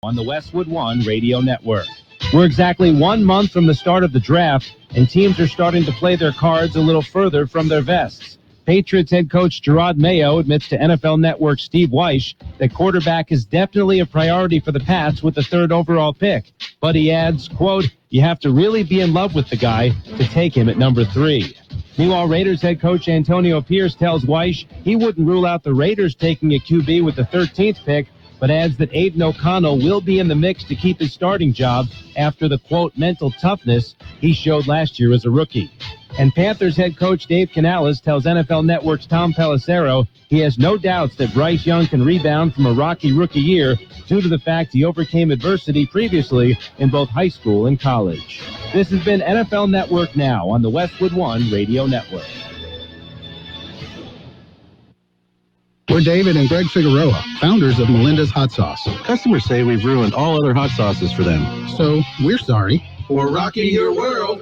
On the Westwood One Radio Network. We're exactly 1 month from the start of the draft, and teams are starting to play their cards a little further from their vests. Patriots head coach Gerard Mayo admits to NFL Network Steve Weish that quarterback is definitely a priority for the Pats with the 3rd overall pick. But he adds, quote, you have to really be in love with the guy to take him at number 3. Meanwhile, Raiders head coach Antonio Pierce tells Weish he wouldn't rule out the Raiders taking a QB with the 13th pick, but adds that Aiden O'Connell will be in the mix to keep his starting job after the, quote, mental toughness he showed last year as a rookie. And Panthers head coach Dave Canales tells NFL Network's Tom Pelissero he has no doubts that Bryce Young can rebound from a rocky rookie year due to the fact he overcame adversity previously in both high school and college. This has been NFL Network Now on the Westwood One Radio Network. We're David and Greg Figueroa, founders of Melinda's Hot Sauce. Customers say we've ruined all other hot sauces for them. So, we're sorry. For rocking your world.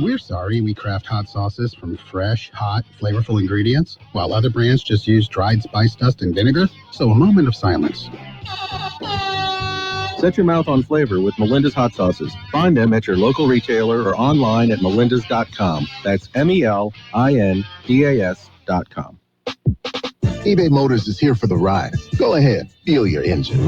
We're sorry we craft hot sauces from fresh, hot, flavorful ingredients, while other brands just use dried spice dust and vinegar. So a moment of silence. Set your mouth on flavor with Melinda's Hot Sauces. Find them at your local retailer or online at melindas.com. That's MELINDAS.com. eBay Motors is here for the ride. Go ahead, feel your engine.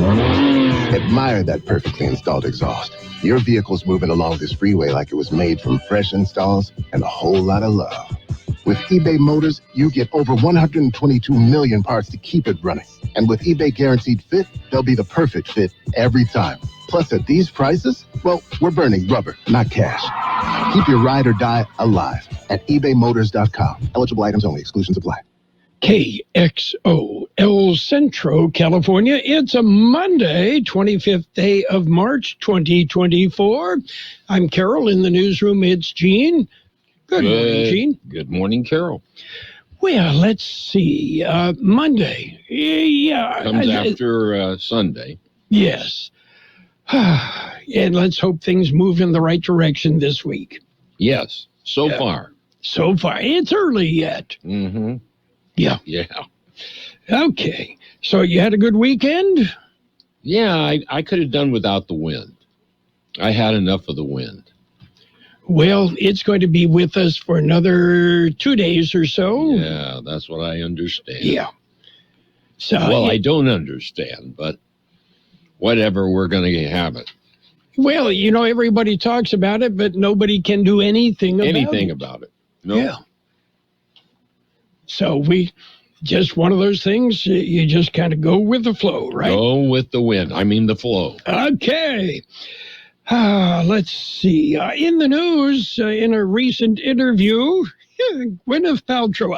Admire that perfectly installed exhaust. Your vehicle's moving along this freeway like it was made from fresh installs and a whole lot of love. With eBay Motors, you get over 122 million parts to keep it running. And with eBay Guaranteed Fit, they'll be the perfect fit every time. Plus, at these prices, well, we're burning rubber, not cash. Keep your ride or die alive at ebaymotors.com. Eligible items only. Exclusions apply. KXO, El Centro, California. It's a Monday, 25th day of March, 2024. I'm Carroll. In the newsroom, it's Gene. Good morning, Gene. Good morning, Carroll. Well, let's see. Monday. Yeah. Comes after Sunday. Yes. And let's hope things move in the right direction this week. Yes, so far. So far. It's early yet. Mm-hmm. Yeah. Yeah. Okay. So you had a good weekend? Yeah, I could have done without the wind. I had enough of the wind. Well, it's going to be with us for another 2 days or so. Yeah, that's what I understand. Yeah. So well, I don't understand, but whatever, we're going to have it. Well, you know, everybody talks about it, but nobody can do anything about it. No. Yeah. So we just one of those things, you just kind of go with the flow, right? Go with the wind. I mean the flow. Okay. Let's see. In the news, in a recent interview, Gwyneth Paltrow.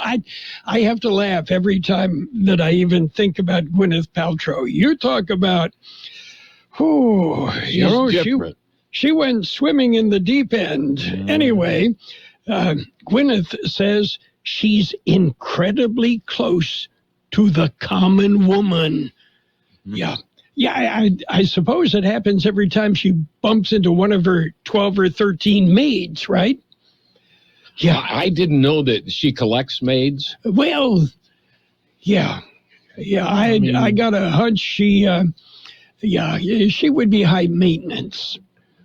I have to laugh every time that I even think about Gwyneth Paltrow. You talk about, different. She went swimming in the deep end. Anyway, Gwyneth says she's incredibly close to the common woman. Yeah. Yeah, I suppose it happens every time she bumps into one of her 12 or 13 maids, right? Yeah. I didn't know that she collects maids. Well, yeah. Yeah, I got a hunch she would be high maintenance.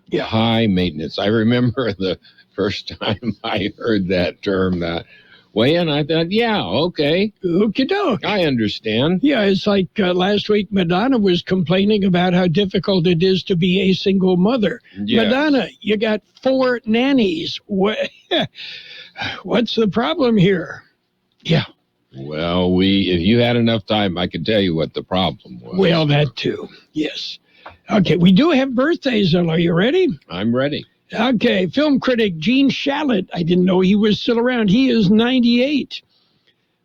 Yeah. High maintenance. I remember the first time I heard that term, and I thought, yeah, okay. Okie doke. I understand. Yeah, it's like last week Madonna was complaining about how difficult it is to be a single mother. Yes. Madonna, you got 4 nannies. What's the problem here? Yeah. Well, if you had enough time, I could tell you what the problem was. Well, that too, yes. Okay, we do have birthdays, are you ready? I'm ready. Okay, film critic Gene Shalit. I didn't know he was still around. He is 98.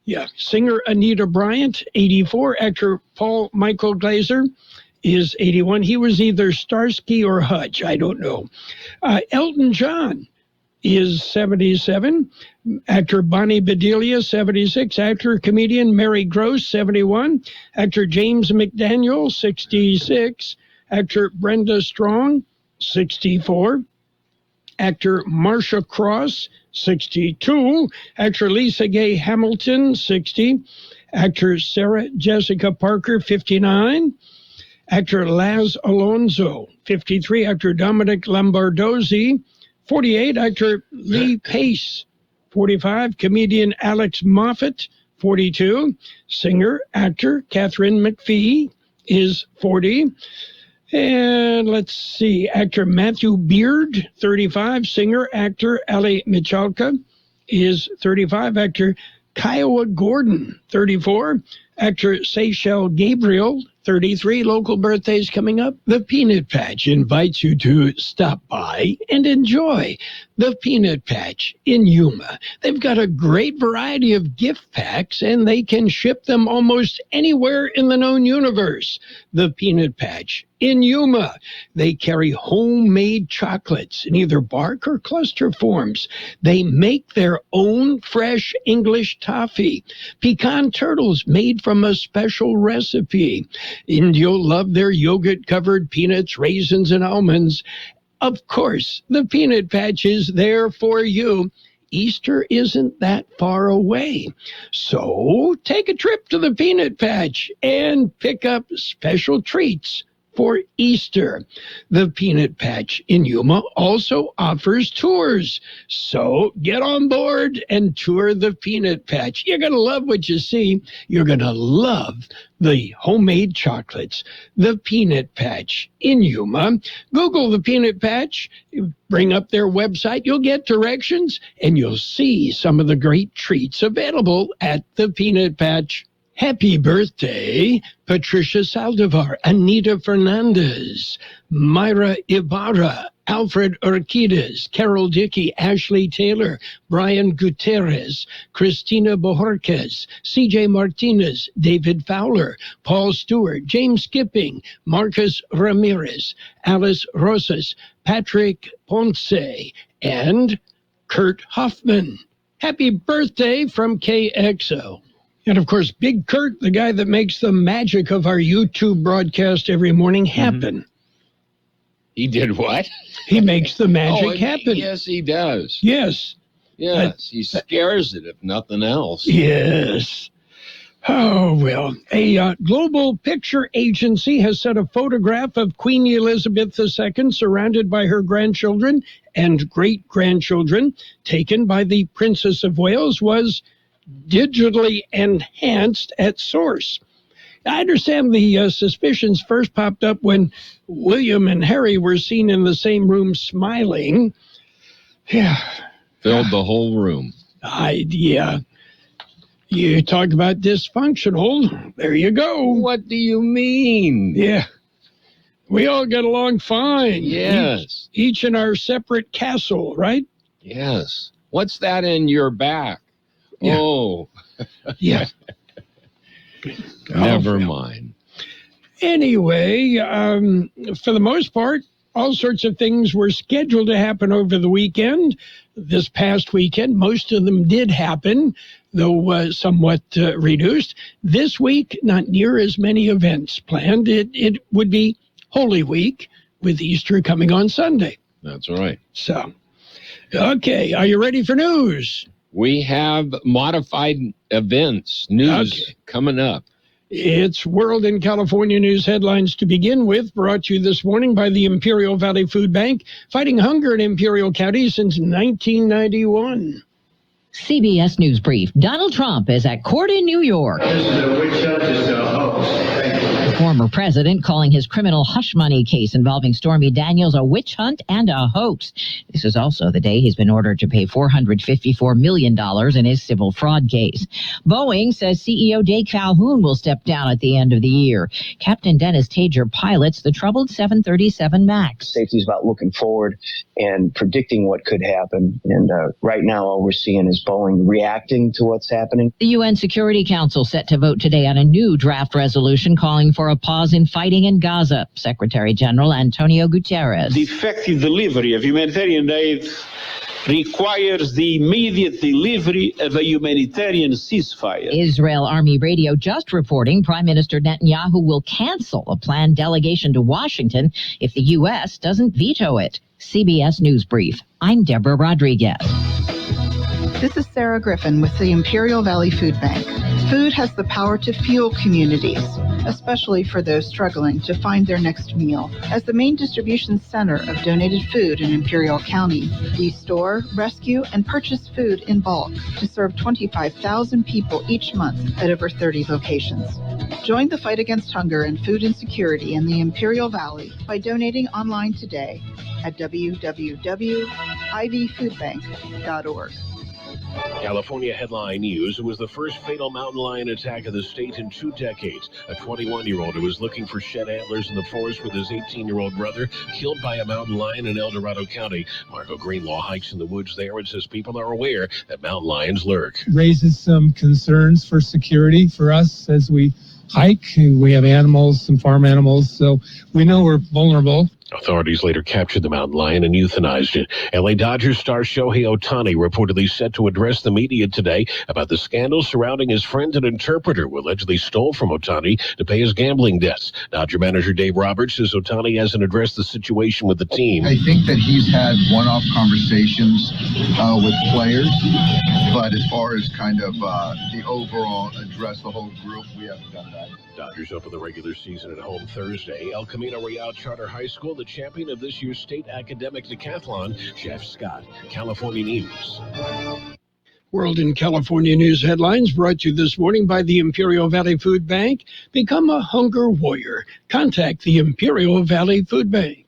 Yeah, singer Anita Bryant, 84. Actor Paul Michael Glaser is 81. He was either Starsky or Hutch. I don't know. Elton John is 77. Actor Bonnie Bedelia, 76. Actor, comedian Mary Gross, 71. Actor James McDaniel, 66. Actor Brenda Strong, 64. Actor Marcia Cross, 62. Actor Lisa Gay Hamilton, 60. Actor Sarah Jessica Parker, 59. actor Laz Alonso. 53, actor Dominic Lombardozzi. 48, actor Lee Pace. 45, comedian Alex Moffat. 42, singer, actor Catherine McPhee is 40. And let's see, actor Matthew Beard, 35. Singer, actor Ali Michalka is 35. Actor Kiowa Gordon, 34. Actor Seychelle Gabriel, 33. Local birthdays coming up. The Peanut Patch invites you to stop by and enjoy the Peanut Patch in Yuma. They've got a great variety of gift packs, and they can ship them almost anywhere in the known universe. The Peanut Patch in Yuma. They carry homemade chocolates in either bark or cluster forms. They make their own fresh English toffee. Pecan turtles made from a special recipe. And you'll love their yogurt-covered peanuts, raisins, and almonds. Of course, the Peanut Patch is there for you. Easter isn't that far away. So take a trip to the Peanut Patch and pick up special treats for Easter. The Peanut Patch in Yuma also offers tours. So get on board and tour the Peanut Patch. You're going to love what you see. You're going to love the homemade chocolates. The Peanut Patch in Yuma. Google the Peanut Patch. Bring up their website. You'll get directions, and you'll see some of the great treats available at the Peanut Patch. Happy birthday, Patricia Saldivar, Anita Fernandez, Myra Ibarra, Alfred Urquidez, Carol Dickey, Ashley Taylor, Brian Gutierrez, Christina Bojorquez, CJ Martinez, David Fowler, Paul Stewart, James Skipping, Marcus Ramirez, Alice Rosas, Patrick Ponce, and Kurt Hoffman. Happy birthday from KXO. And, of course, Big Kurt, the guy that makes the magic of our YouTube broadcast every morning happen. He did what? He makes the magic happen. Yes, he does. Yes. Yes, he scares it, if nothing else. Yes. Oh, well, a global picture agency has set a photograph of Queen Elizabeth II surrounded by her grandchildren and great-grandchildren, taken by the Princess of Wales, was digitally enhanced at source. I understand the suspicions first popped up when William and Harry were seen in the same room smiling. Yeah. Filled the whole room. Yeah. You talk about dysfunctional. There you go. What do you mean? Yeah. We all get along fine. Yes. Each in our separate castle, right? Yes. What's that in your back? Yeah. Oh. Yeah. Never mind. Anyway, for the most part, all sorts of things were scheduled to happen over the weekend. This past weekend, most of them did happen, though somewhat reduced. This week, not near as many events planned. It would be Holy Week with Easter coming on Sunday. That's right. So, okay, are you ready for news? We have modified events, news coming up. It's World and California News headlines to begin with, brought to you this morning by the Imperial Valley Food Bank, fighting hunger in Imperial County since 1991. CBS News Brief. Donald Trump is at court in New York. This is a witch hunt. It's a hoax. Thank you. The former president calling his criminal hush money case involving Stormy Daniels a witch hunt and a hoax. This is also the day he's been ordered to pay $454 million in his civil fraud case. Boeing says CEO Dave Calhoun will step down at the end of the year. Captain Dennis Tager pilots the troubled 737 MAX. Safety is about looking forward and predicting what could happen. And right now, all we're seeing is Boeing reacting to what's happening. The UN Security Council set to vote today on a new draft resolution calling for a pause in fighting in Gaza. Secretary General Antonio Guterres. The effective delivery of humanitarian aid requires the immediate delivery of a humanitarian ceasefire. Israel Army Radio just reporting Prime Minister Netanyahu will cancel a planned delegation to Washington if the U.S. doesn't veto it. CBS News Brief. I'm Deborah Rodriguez. This is Sarah Griffin with the Imperial Valley Food Bank. Food has the power to fuel communities. especially for those struggling to find their next meal. As the main distribution center of donated food in Imperial County, we store, rescue, and purchase food in bulk to serve 25,000 people each month at over 30 locations. Join the fight against hunger and food insecurity in the Imperial Valley by donating online today at www.ivfoodbank.org. California Headline News: it was the first fatal mountain lion attack of the state in 2 decades. A 21-year-old who was looking for shed antlers in the forest with his 18-year-old brother killed by a mountain lion in El Dorado County. Marco Greenlaw hikes in the woods there and says people are aware that mountain lions lurk. Raises some concerns for security for us as we hike. We have animals, some farm animals, so we know we're vulnerable. Authorities later captured the mountain lion and euthanized it. LA Dodgers star Shohei Ohtani reportedly set to address the media today about the scandal surrounding his friend and interpreter who allegedly stole from Ohtani to pay his gambling debts. Dodger manager Dave Roberts says Ohtani hasn't addressed the situation with the team. I think that he's had one-off conversations with players, but as far as kind of the overall address the whole group, we haven't done that. Dodgers open the regular season at home Thursday. El Camino Real Charter High School, the champion of this year's state academic decathlon. Jeff Scott, California News. World in California News headlines brought to you this morning by the Imperial Valley Food Bank. Become a hunger warrior. Contact the Imperial Valley Food Bank.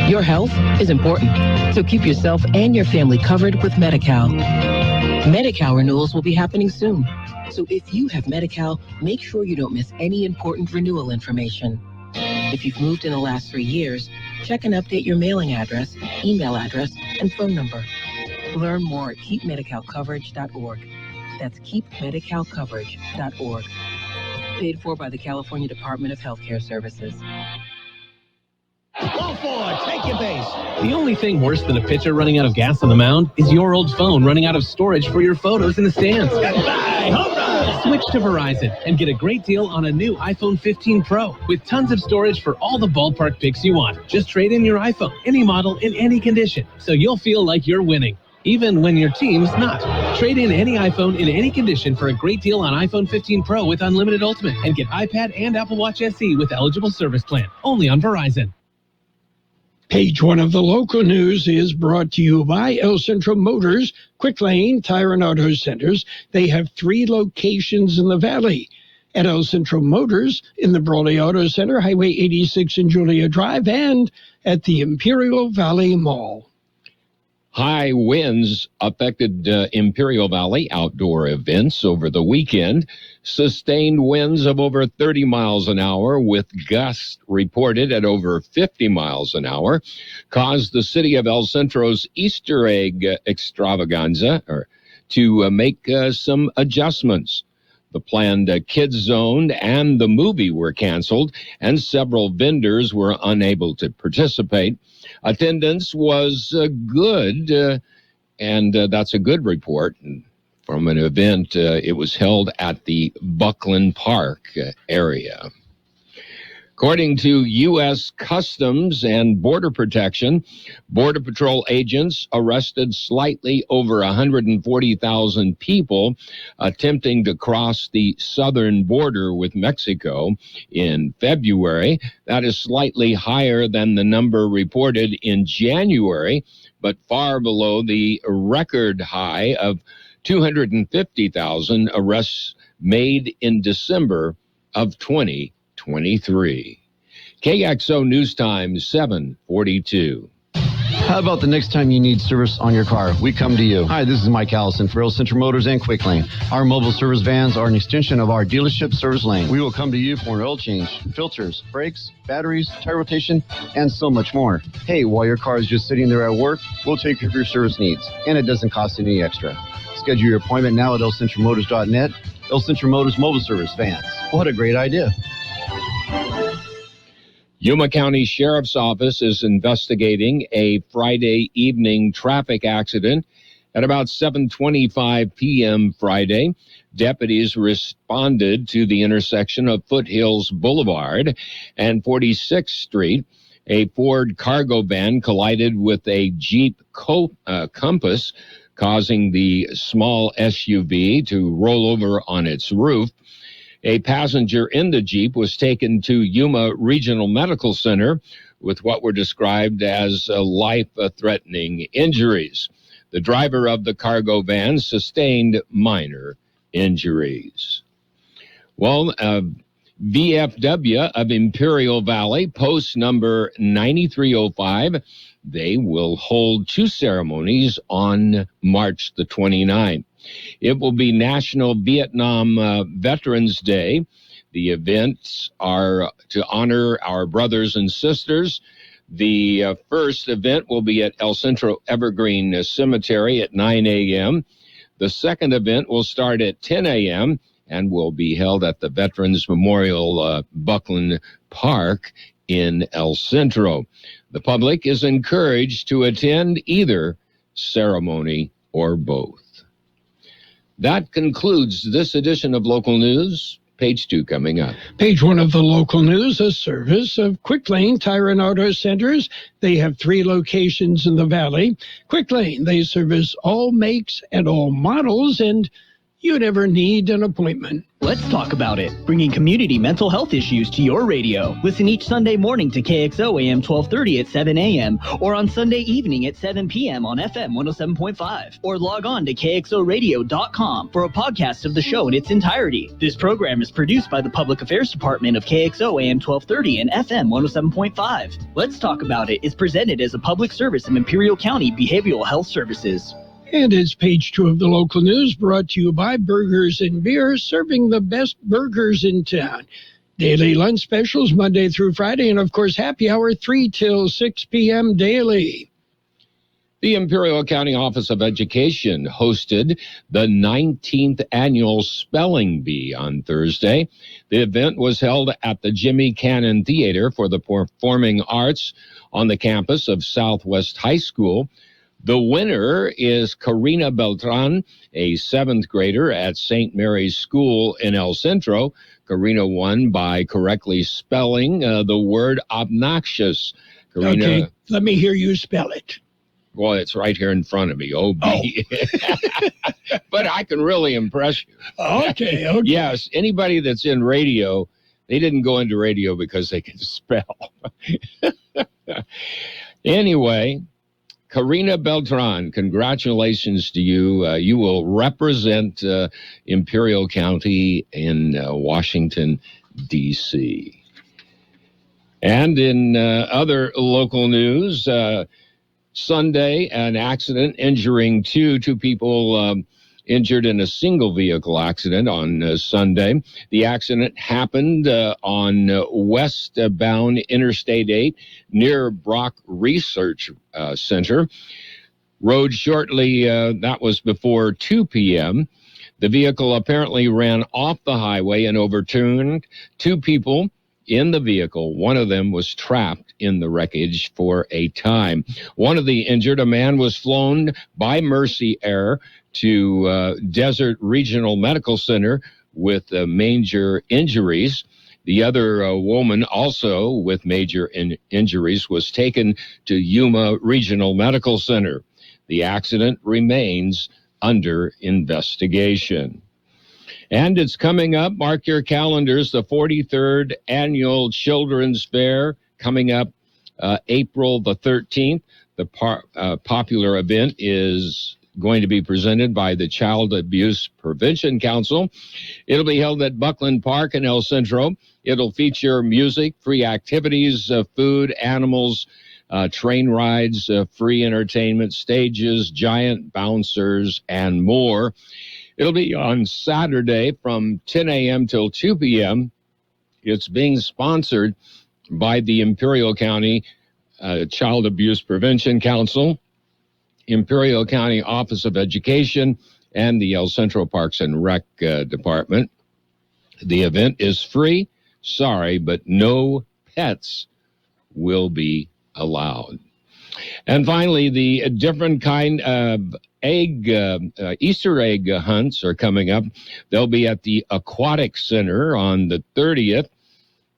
Your health is important, so keep yourself and your family covered with Medi-Cal. Medi-Cal renewals will be happening soon. So if you have Medi-Cal, make sure you don't miss any important renewal information. If you've moved in the last 3 years, check and update your mailing address, email address, and phone number. Learn more at keepmedicalcoverage.org. That's keepmedicalcoverage.org. Paid for by the California Department of Healthcare Services. Go for it. Take your base. The only thing worse than a pitcher running out of gas on the mound is your old phone running out of storage for your photos in the stands. Goodbye. Home run. Switch to Verizon and get a great deal on a new iPhone 15 Pro with tons of storage for all the ballpark pics you want. Just trade in your iPhone, any model, in any condition, so you'll feel like you're winning, even when your team's not. Trade in any iPhone in any condition for a great deal on iPhone 15 Pro with Unlimited Ultimate and get iPad and Apple Watch SE with eligible service plan. Only on Verizon. Page 1 of the local news is brought to you by El Centro Motors, Quick Lane, Tire and Auto Centers. They have 3 locations in the valley. At El Centro Motors, in the Brawley Auto Center, Highway 86 and Julia Drive, and at the Imperial Valley Mall. High winds affected Imperial Valley outdoor events over the weekend. Sustained winds of over 30 miles an hour with gusts reported at over 50 miles an hour caused the city of El Centro's Easter egg extravaganza to make some adjustments. The planned kids zone and the movie were canceled, and several vendors were unable to participate. Attendance was good, and that's a good report from an event. It was held at the Buckley Park area. According to U.S. Customs and Border Protection, Border Patrol agents arrested slightly over 140,000 people attempting to cross the southern border with Mexico in February. That is slightly higher than the number reported in January, but far below the record high of 250,000 arrests made in December of 2023. KXO News Time 7:42. How about the next time you need service on your car? We come to you. Hi, this is Mike Allison for Real Central Motors and Quick Lane. Our mobile service vans are an extension of our dealership service lane. We will come to you for an oil change, filters, brakes, batteries, tire rotation, and so much more. Hey, while your car is just sitting there at work, we'll take care of your service needs, and it doesn't cost any extra. Schedule your appointment now at elcentralmotors.net. El Centro Motors mobile service vans. What a great idea. Yuma County Sheriff's Office is investigating a Friday evening traffic accident at about 7:25 p.m. Friday. Deputies responded to the intersection of Foothills Boulevard and 46th Street. A Ford cargo van collided with a Jeep Compass, causing the small SUV to roll over on its roof. A passenger in the Jeep was taken to Yuma Regional Medical Center with what were described as life-threatening injuries. The driver of the cargo van sustained minor injuries. Well, VFW of Imperial Valley, post number 9305, they will hold 2 ceremonies on March the 29th. It will be National Vietnam Veterans Day. The events are to honor our brothers and sisters. The first event will be at El Centro Evergreen Cemetery at 9 a.m. The second event will start at 10 a.m. and will be held at the Veterans Memorial Buckley Park in El Centro. The public is encouraged to attend either ceremony or both. That concludes this edition of Local News. Page 2 coming up. Page 1 of the local news, a service of Quick Lane Tire and Auto Centers. They have 3 locations in the valley. Quick Lane, they service all makes and all models, and you never need an appointment. Let's talk about it. Bringing community mental health issues to your radio. Listen each Sunday morning to KXO AM 1230 at 7 a.m. or on Sunday evening at 7 p.m. on FM 107.5. Or log on to KXORadio.com for a podcast of the show in its entirety. This program is produced by the Public Affairs Department of KXO AM 1230 and FM 107.5. Let's Talk About It is presented as a public service of Imperial County Behavioral Health Services. And it's page 2 of the local news, brought to you by Burgers and Beer, serving the best burgers in town. Daily lunch specials Monday through Friday, and of course happy hour 3 till 6 p.m. daily. The Imperial County Office of Education hosted the 19th annual Spelling Bee on Thursday. The event was held at the Jimmy Cannon Theater for the Performing Arts on the campus of Southwest High School. The winner is Karina Beltran, a 7th grader at St. Mary's School in El Centro. Karina won by correctly spelling the word obnoxious. Karina, okay, let me hear you spell it. Well, it's right here in front of me, O-B. But I can really impress you. Okay. Yes, anybody that's in radio, they didn't go into radio because they could spell. Anyway, Karina Beltran, congratulations to you. You will represent Imperial County in Washington, D.C. And in other local news, Sunday, an accident injuring two people injured in a single vehicle accident on Sunday. The accident happened on westbound Interstate 8 near Brock Research Center. Road shortly, that was before 2 p.m. The vehicle apparently ran off the highway and overturned 2 people in the vehicle. One of them was trapped in the wreckage for a time. One of the injured, a man, was flown by Mercy Air to Desert Regional Medical Center with major injuries. The other woman, also with major injuries, was taken to Yuma Regional Medical Center. The accident remains under investigation. And it's coming up. Mark your calendars. The 43rd Annual Children's Fair coming up April the 13th. The popular event is going to be presented by the Child Abuse Prevention Council. It'll be held at Buckley Park in El Centro. It'll feature music, free activities, food, animals, train rides, free entertainment, stages, giant bouncers, and more. It'll be on Saturday from 10 a.m. till 2 p.m. It's being sponsored by the Imperial County Child Abuse Prevention Council, Imperial County Office of Education, and the El Centro Parks and Rec Department. The event is free. Sorry, but no pets will be allowed. And finally, the different kind of Easter egg hunts are coming up. They'll be at the Aquatic Center on the 30th.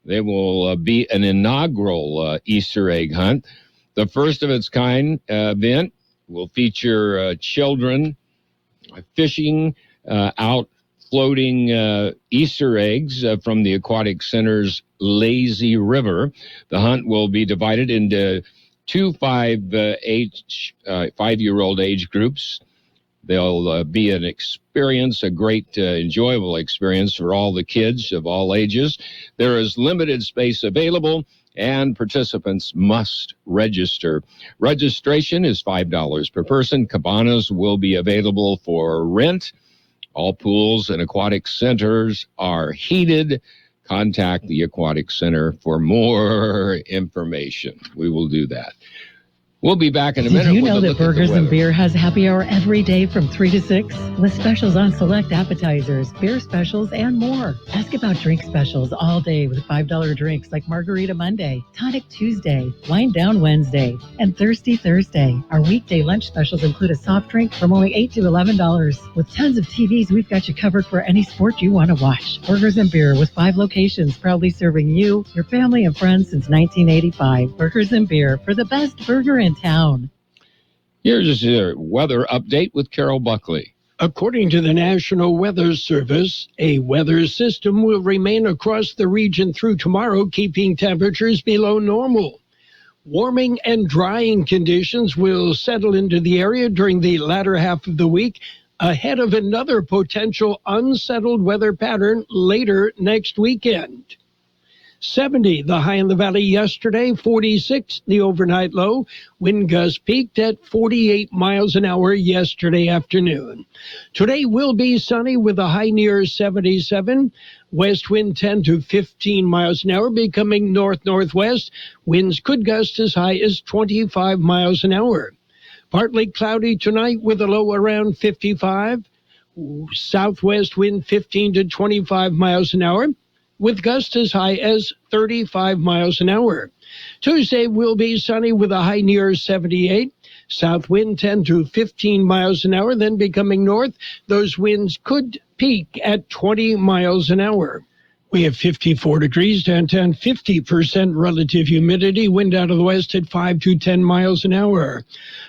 There will be an inaugural Easter egg hunt. The first of its kind event will feature children fishing out floating Easter eggs from the Aquatic Center's Lazy River. The hunt will be divided into two 5-year-old age groups. They'll be an experience, a great, enjoyable experience for all the kids of all ages. There is limited space available, and participants must register. Registration is $5 per person. Cabanas will be available for rent. All pools and aquatic centers are heated. Contact the Aquatic Center for more information. We will do that. We'll be back in a minute. Did you know that Burgers and Beer has happy hour every day from 3 to 6? With specials on select appetizers, beer specials, and more. Ask about drink specials all day with $5 drinks like Margarita Monday, Tonic Tuesday, Wind Down Wednesday, and Thirsty Thursday. Our weekday lunch specials include a soft drink from only $8 to $11. With tons of TVs, we've got you covered for any sport you want to watch. Burgers and Beer with 5 locations, proudly serving you, your family, and friends since 1985. Burgers and Beer for the best burger in town. Here's your weather update with Carroll Buckley. According to the National Weather Service, a weather system will remain across the region through tomorrow, keeping temperatures below normal. Warming and drying conditions will settle into the area during the latter half of the week, ahead of another potential unsettled weather pattern later next weekend. 70, the high in the valley yesterday, 46, the overnight low. Wind gusts peaked at 48 miles an hour yesterday afternoon. Today will be sunny with a high near 77. West wind 10 to 15 miles an hour, becoming north-northwest. Winds could gust as high as 25 miles an hour. Partly cloudy tonight with a low around 55. Southwest wind 15 to 25 miles an hour, with gusts as high as 35 miles an hour. Tuesday will be sunny with a high near 78. South wind 10 to 15 miles an hour, then becoming north. Those winds could peak at 20 miles an hour. We have 54 degrees downtown, 50% relative humidity, wind out of the west at 5 to 10 miles an hour.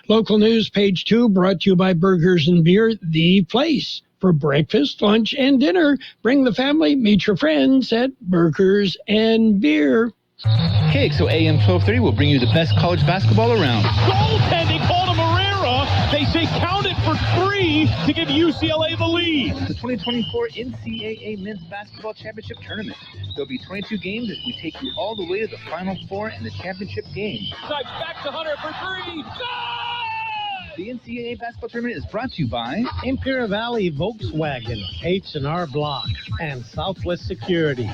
Local news, page 2, brought to you by Burgers and Beer, the place for breakfast, lunch, and dinner. Bring the family, meet your friends at Burgers and Beer. Kxo AM 1230 will bring you the best college basketball around. Goaltending, called a Marrera. They say count it for 3 to give UCLA the lead. The 2024 NCAA Men's Basketball Championship Tournament. There'll be 22 games as we take you all the way to the Final Four and the championship game. Back to Hunter for 3. The NCAA Basketball Tournament is brought to you by Imperial Valley Volkswagen, H&R Block, and Southwest Security.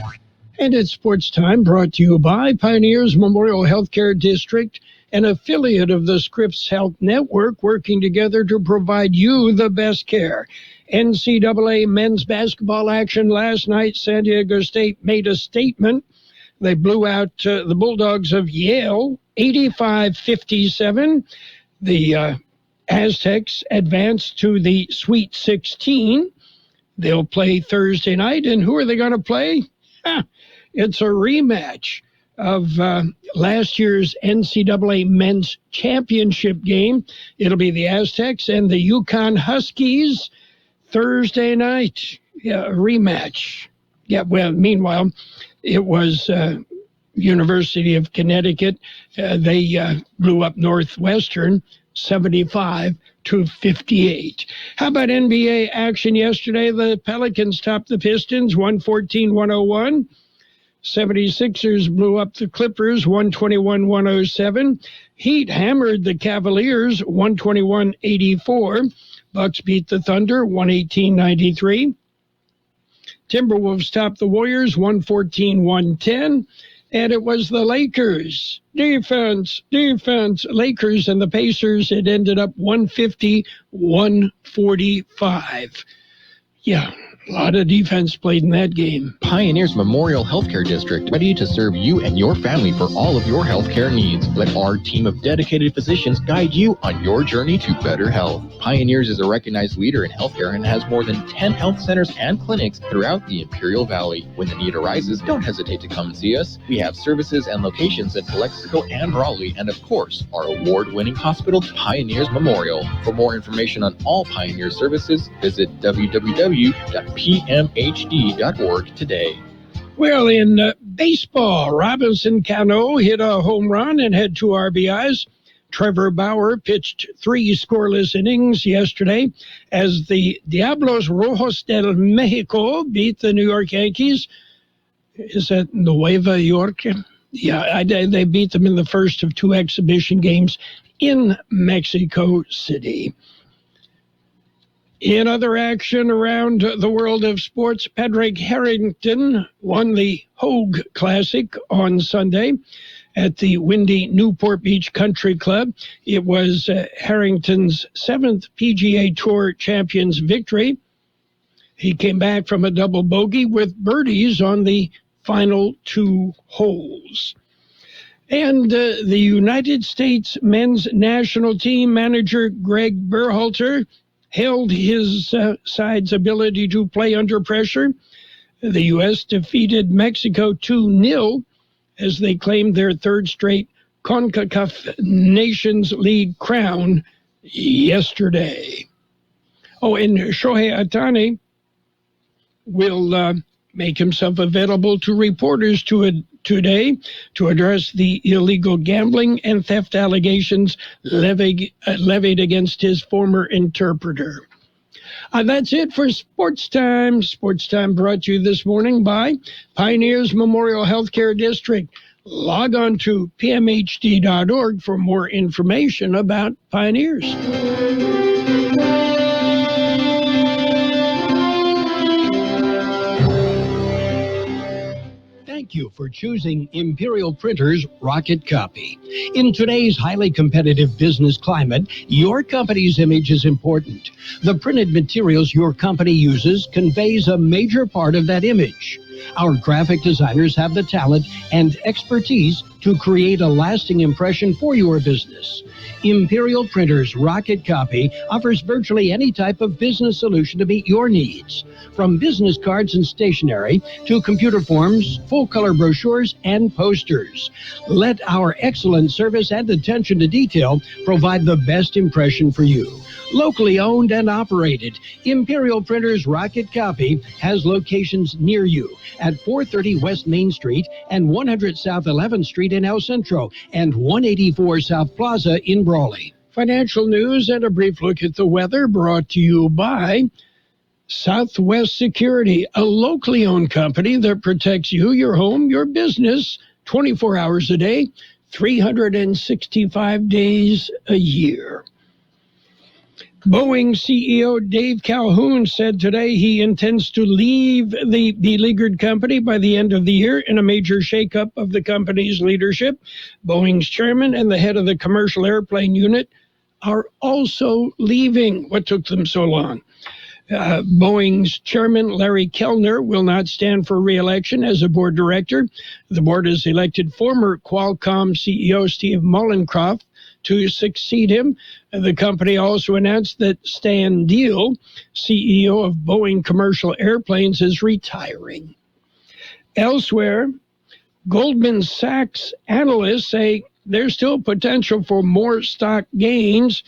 And it's sports time, brought to you by Pioneers Memorial Healthcare District, an affiliate of the Scripps Health Network, working together to provide you the best care. NCAA men's basketball action last night. San Diego State made a statement. They blew out the Bulldogs of Yale, 85-57. The Aztecs advanced to the Sweet 16. They'll play Thursday night, and who are they going to play? It's a rematch of last year's NCAA men's championship game. It'll be the Aztecs and the Yukon Huskies Thursday night. Yeah, a rematch. Yeah, well, meanwhile, it was University of Connecticut. They blew up Northwestern 75-58. How about NBA action yesterday? The Pelicans topped the Pistons 114-101. 76ers blew up the Clippers 121-107. Heat hammered the Cavaliers 121-84. Bucks beat the Thunder 118-93. Timberwolves topped the Warriors 114-110. And it was the Lakers. Defense. Lakers and the Pacers, it ended up 150-145. Yeah, a lot of defense played in that game. Pioneers Memorial Healthcare District, ready to serve you and your family for all of your healthcare needs. Let our team of dedicated physicians guide you on your journey to better health. Pioneers is a recognized leader in healthcare and has more than 10 health centers and clinics throughout the Imperial Valley. When the need arises, don't hesitate to come and see us. We have services and locations in Calexico and Raleigh, and of course, our award-winning hospital, Pioneers Memorial. For more information on all Pioneer services, visit www.pioneers.com. pmhd.org today. Well, in baseball, Robinson Cano hit a home run and had 2 RBIs. Trevor Bauer pitched 3 scoreless innings yesterday as the Diablos Rojos del Mexico beat the New York Yankees. Is that Nueva York? Yeah, they beat them in the first of 2 exhibition games in Mexico City. In other action around the world of sports, Padraig Harrington won the Hogue Classic on Sunday at the windy Newport Beach Country Club. It was Harrington's 7th PGA Tour Champions victory. He came back from a double bogey with birdies on the final 2 holes. And the United States men's national team manager Greg Berhalter held his side's ability to play under pressure. The U.S. defeated Mexico 2-0 as they claimed their 3rd straight CONCACAF Nations League crown yesterday. Oh, and Shohei Ohtani will make himself available to reporters today to address the illegal gambling and theft allegations levied against his former interpreter. That's it for Sports Time. Sports Time brought to you this morning by Pioneers Memorial Healthcare District. Log on to pmhd.org for more information about Pioneers. Thank you for choosing Imperial Printers Rocket Copy. In today's highly competitive business climate, your company's image is important. The printed materials your company uses conveys a major part of that image. Our graphic designers have the talent and expertise to create a lasting impression for your business. Imperial Printers Rocket Copy offers virtually any type of business solution to meet your needs, from business cards and stationery to computer forms, full-color brochures, and posters. Let our excellent service and attention to detail provide the best impression for you. Locally owned and operated, Imperial Printers Rocket Copy has locations near you at 430 West Main Street and 100 South 11th Street in El Centro and 184 South Plaza in Brawley. Financial news and a brief look at the weather brought to you by Southwest Security, a locally owned company that protects you, your home, your business 24 hours a day, 365 days a year. Boeing CEO Dave Calhoun said today he intends to leave the beleaguered company by the end of the year in a major shakeup of the company's leadership. Boeing's chairman and the head of the commercial airplane unit are also leaving. What took them so long? Boeing's chairman, Larry Kellner, will not stand for re-election as a board director. The board has elected former Qualcomm CEO Steve Mollenkopf to succeed him. The company also announced that Stan Deal, CEO of Boeing Commercial Airplanes, is retiring. Elsewhere, Goldman Sachs analysts say there's still potential for more stock gains.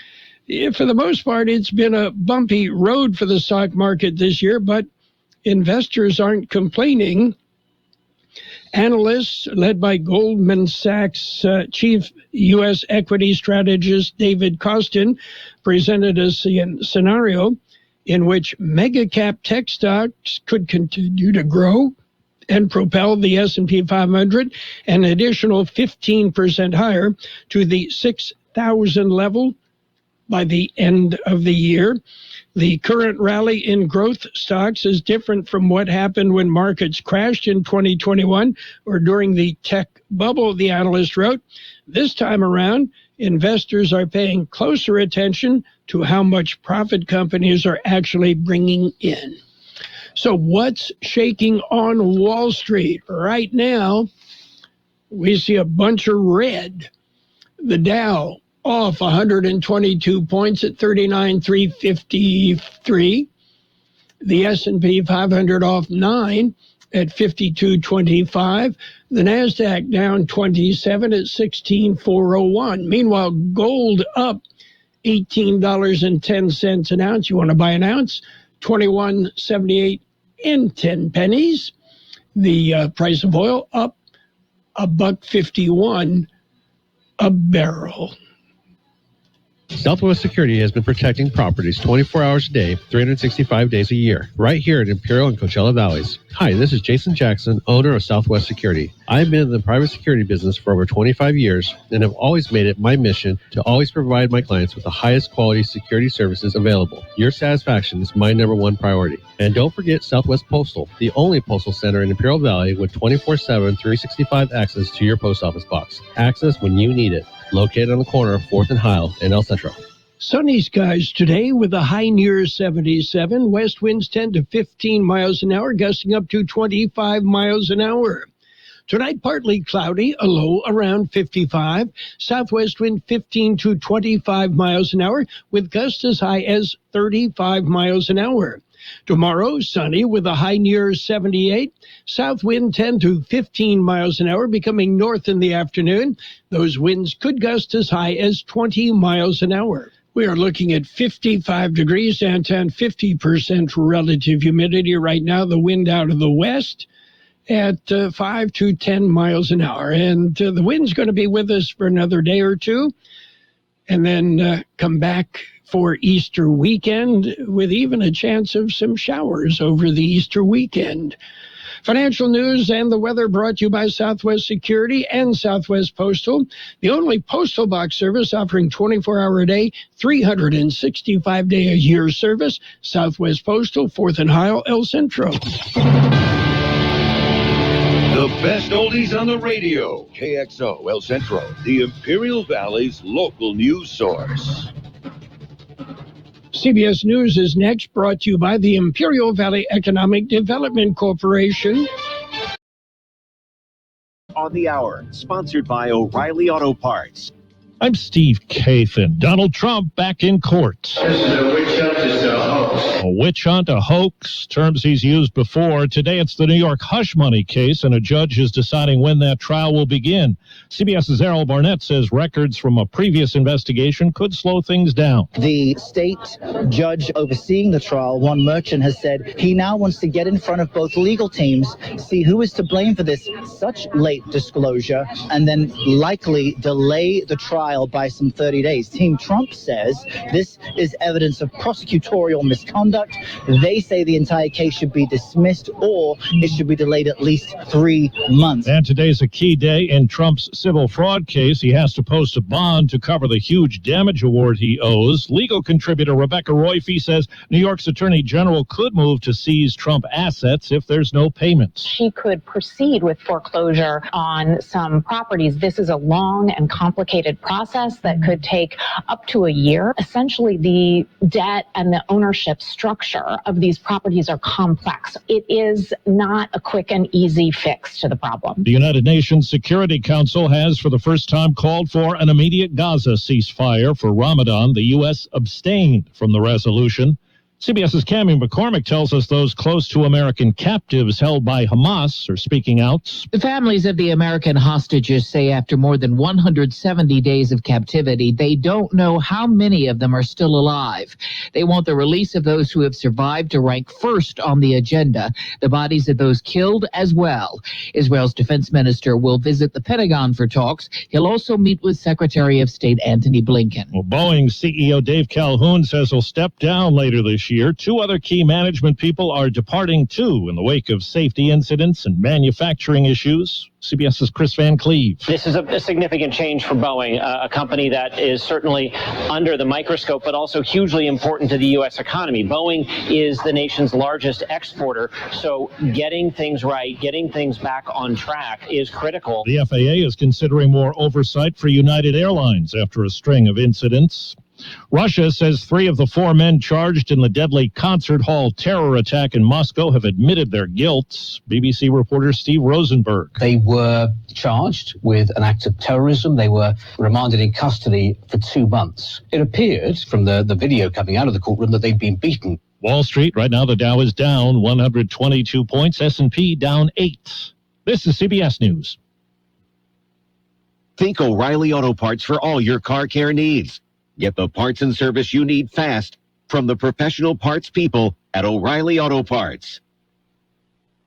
For the most part, it's been a bumpy road for the stock market this year, but investors aren't complaining. Analysts, led by Goldman Sachs chief U.S. equity strategist David Kostin, presented a scenario in which mega-cap tech stocks could continue to grow and propel the S&P 500 an additional 15% higher to the 6,000 level by the end of the year. The current rally in growth stocks is different from what happened when markets crashed in 2021 or during the tech bubble, the analyst wrote. This time around, investors are paying closer attention to how much profit companies are actually bringing in. So what's shaking on Wall Street? Right now, we see a bunch of red. The Dow off 122 points at 39,353. The S&P 500 off 9 at 52.25. The NASDAQ down 27 at 16,401. Meanwhile, gold up $18.10 an ounce. You want to buy an ounce? $21.78 $1.10. The price of oil up $1.51 a barrel. Southwest Security has been protecting properties 24 hours a day, 365 days a year, right here in Imperial and Coachella Valleys. Hi, this is Jason Jackson, owner of Southwest Security. I've been in the private security business for over 25 years and have always made it my mission to always provide my clients with the highest quality security services available. Your satisfaction is my number one priority. And don't forget Southwest Postal, the only postal center in Imperial Valley with 24/7, 365 access to your post office box. Access when you need it. Located on the corner of 4th and Heil in El Centro. Sunny skies today with a high near 77. West winds 10 to 15 miles an hour, gusting up to 25 miles an hour. Tonight, partly cloudy, a low around 55. Southwest wind 15 to 25 miles an hour, with gusts as high as 35 miles an hour. Tomorrow, sunny with a high near 78. South wind 10 to 15 miles an hour, becoming north in the afternoon. Those winds could gust as high as 20 miles an hour. We are looking at 55 degrees downtown, 50% relative humidity right now. The wind out of the west at 5 to 10 miles an hour. And the wind's going to be with us for another day or two, and then come back for Easter weekend with even a chance of some showers over the Easter weekend. Financial news and the weather brought to you by Southwest Security and Southwest Postal, the only postal box service offering 24-hour-a-day, 365-day-a-year service. Southwest Postal, 4th and Heil, El Centro. The best oldies on the radio. KXO El Centro, the Imperial Valley's local news source. CBS News is next, brought to you by the Imperial Valley Economic Development Corporation. On the Hour, sponsored by O'Reilly Auto Parts. I'm Steve Kathan. Donald Trump back in court. This is a witch hunt, it's a hoax. A witch hunt, a hoax, terms he's used before. Today it's the New York hush money case, and a judge is deciding when that trial will begin. CBS's Errol Barnett says records from a previous investigation could slow things down. The state judge overseeing the trial, Juan Merchant, has said he now wants to get in front of both legal teams, see who is to blame for this such late disclosure, and then likely delay the trial by some 30 days. Team Trump says this is evidence of prosecutorial misconduct. They say the entire case should be dismissed or it should be delayed at least 3 months. And today's a key day in Trump's civil fraud case. He has to post a bond to cover the huge damage award he owes. Legal contributor Rebecca Royfee says New York's Attorney General could move to seize Trump assets if there's no payment. She could proceed with foreclosure on some properties. This is a long and complicated process that could take up to a year. Essentially, the debt and the ownership structure of these properties are complex. It is not a quick and easy fix to the problem. The United Nations Security Council has for the first time called for an immediate Gaza ceasefire for Ramadan. The U.S. abstained from the resolution. CBS's Cammie McCormick tells us those close to American captives held by Hamas are speaking out. The families of the American hostages say after more than 170 days of captivity, they don't know how many of them are still alive. They want the release of those who have survived to rank first on the agenda, the bodies of those killed as well. Israel's defense minister will visit the Pentagon for talks. He'll also meet with Secretary of State Antony Blinken. Well, Boeing CEO Dave Calhoun says he'll step down later this year. 2 other key management people are departing too in the wake of safety incidents and manufacturing issues. CBS's Chris Van Cleve. This is a significant change for Boeing, a company that is certainly under the microscope, but also hugely important to the U.S. economy. Boeing is the nation's largest exporter, so getting things right, getting things back on track is critical. The FAA is considering more oversight for United Airlines after a string of incidents. Russia says 3 of the 4 men charged in the deadly concert hall terror attack in Moscow have admitted their guilt. BBC reporter Steve Rosenberg. They were charged with an act of terrorism. They were remanded in custody for 2 months. It appeared from the video coming out of the courtroom that they'd been beaten. Wall Street, right now the Dow is down 122 points, S&P down 8. This is CBS News. Think O'Reilly Auto Parts for all your car care needs. Get the parts and service you need fast from the professional parts people at O'Reilly Auto Parts.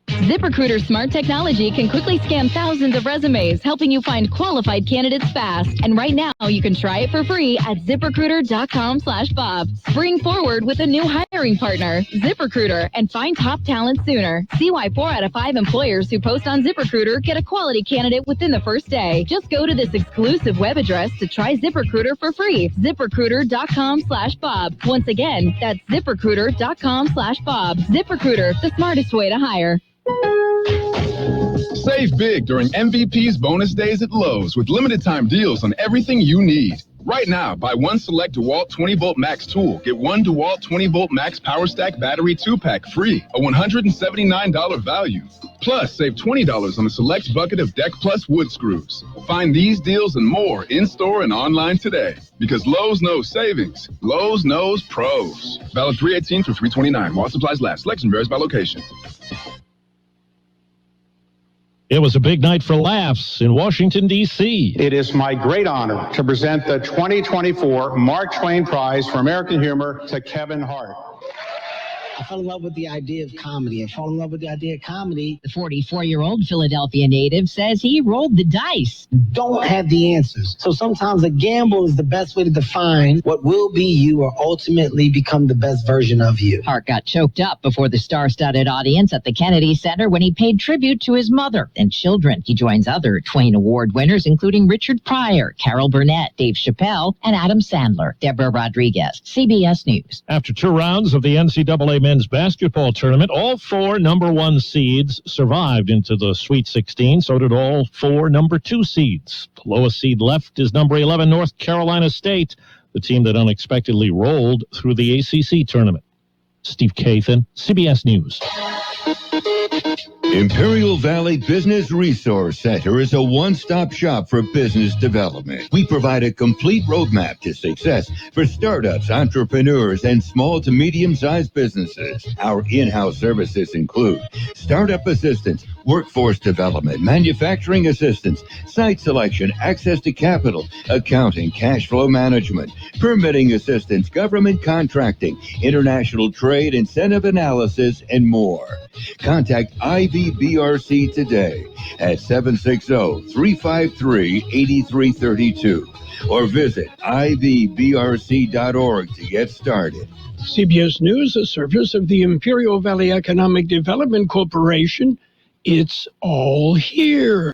ZipRecruiter's smart technology can quickly scan thousands of resumes, helping you find qualified candidates fast. And right now, you can try it for free at ZipRecruiter.com/Bob. Spring forward with a new hiring partner, ZipRecruiter, and find top talent sooner. See why 4 out of 5 employers who post on ZipRecruiter get a quality candidate within the first day. Just go to this exclusive web address to try ZipRecruiter for free. ZipRecruiter.com/Bob. Once again, that's ZipRecruiter.com/Bob. ZipRecruiter, the smartest way to hire. Save big during MVP's bonus days at Lowe's with limited time deals on everything you need. Right now, buy one select DeWalt 20-volt max tool. Get one DeWalt 20-volt max power stack battery 2-pack free, a $179 value. Plus, save $20 on a select bucket of Deck Plus wood screws. Find these deals and more in-store and online today. Because Lowe's knows savings. Lowe's knows pros. Valid 3/18 through 3/29. While supplies last. Selection varies by location. It was a big night for laughs in Washington, D.C. It is my great honor to present the 2024 Mark Twain Prize for American Humor to Kevin Hart. I fell in love with the idea of comedy. The 44-year-old Philadelphia native says he rolled the dice. Don't have the answers. So sometimes a gamble is the best way to define what will be you or ultimately become the best version of you. Hart got choked up before the star-studded audience at the Kennedy Center when he paid tribute to his mother and children. He joins other Twain Award winners, including Richard Pryor, Carol Burnett, Dave Chappelle, and Adam Sandler. Deborah Rodriguez, CBS News. After 2 rounds of the NCAA men's basketball tournament, all 4 number 1 seeds survived into the Sweet 16. So did all 4 number 2 seeds. The lowest seed left is number 11 North Carolina State, the team that unexpectedly rolled through the ACC tournament. Steve Kathan, CBS News. Imperial Valley Business Resource Center is a one-stop shop for business development. We provide a complete roadmap to success for startups, entrepreneurs, and small to medium-sized businesses. Our in-house services include startup assistance, workforce development, manufacturing assistance, site selection, access to capital, accounting, cash flow management, permitting assistance, government contracting, international trade, incentive analysis, and more. Contact IVBRC today at 760-353-8332 or visit ivbrc.org to get started. CBS News, a service of the Imperial Valley Economic Development Corporation. It's all here.